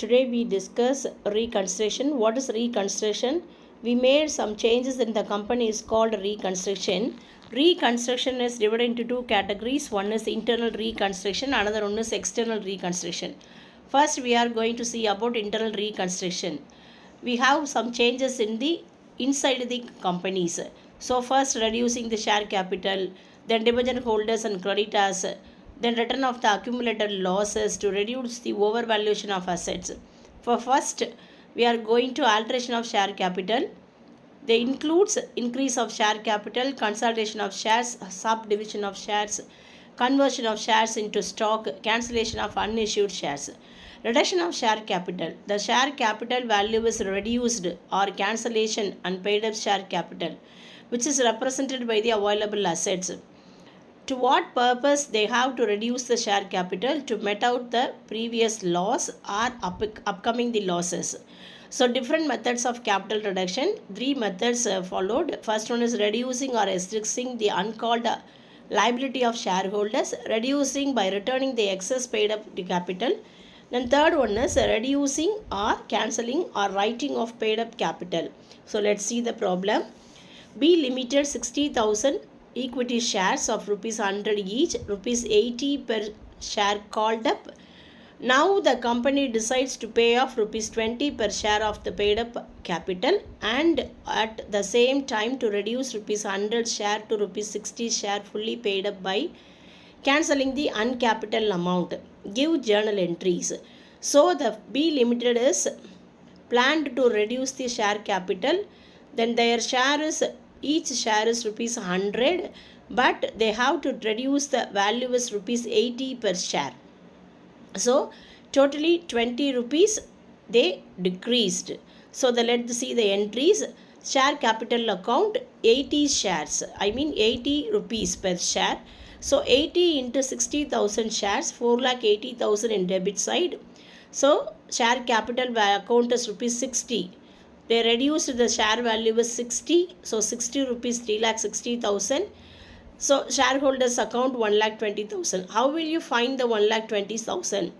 Today we discuss reconstruction. What is reconstruction? We made some changes in the company is called reconstruction. Reconstruction is divided into two categories. One is internal reconstruction, another one is external reconstruction. First we are going to see about internal reconstruction. We have some changes in the inside the companies. So first reducing the share capital, then debenture holders and creditors, then return of the accumulated losses to reduce the overvaluation of assets. For first, we are going to alteration of share capital. They includes increase of share capital, consolidation of shares, subdivision of shares, conversion of shares into stock, cancellation of unissued shares. Reduction of share capital. The share capital value is reduced or cancellation and paid up share capital, which is represented by the available assets. To what purpose they have to reduce the share capital? To met out the previous loss or upcoming the losses. So different methods of capital reduction. Three methods followed. First one is reducing or restricting the uncalled liability of shareholders, reducing by returning the excess paid up the capital. Then third one is reducing or cancelling or writing of paid up capital. So let's see the problem. B limited 60,000 equity shares of rupees 100 each, rupees 80 per share called up. Now the company decides to pay off rupees 20 per share of the paid up capital and at the same time to reduce rupees 100 share to rupees 60 share fully paid up by cancelling the uncapital amount. Give journal entries. So the B limited is planned to reduce the share capital. Then their share is each share is rupees 100, but they have to reduce the value is rupees 80 per share. So totally 20 rupees they decreased. So let's see the entries. Share capital account 80 shares, 80 rupees per share. So 80 into 60,000 shares, 4,80,000 in debit side. So share capital account is rupees 60. They reduced the share value is 60. So 60 rupees 3,60,000. So shareholders account 1,20,000. How will you find the 1,20,000?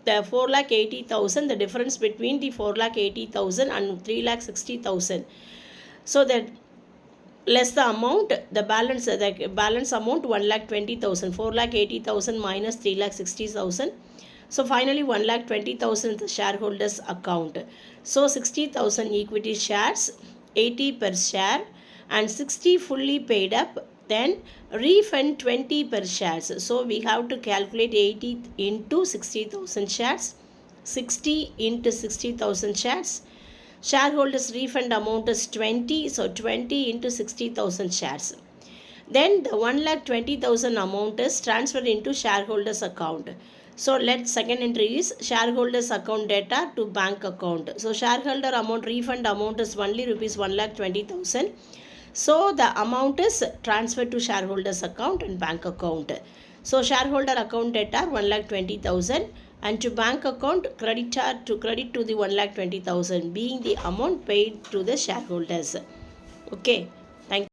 The 4,80,000, the difference between the 4,80,000 and 3,60,000. So that less the amount, the balance amount 1,20,000. 4,80,000 minus 3,60,000. So finally 1,20,000 the shareholders account. So 60,000 equity shares, 80 per share and 60 fully paid up. Then refund 20 per shares. So we have to calculate 80 into 60,000 shares, 60 into 60,000 shares. Shareholders refund amount is 20. So 20 into 60,000 shares. Then the 1,20,000 amount is transferred into shareholders account. So let second entry is shareholders account data to bank account. So shareholder amount refund amount is only rupees 1,20,000. So the amount is transferred to shareholders account and bank account. So shareholder account data 1,20,000 and to bank account credit to the 1,20,000 being the amount paid to the shareholders. Okay.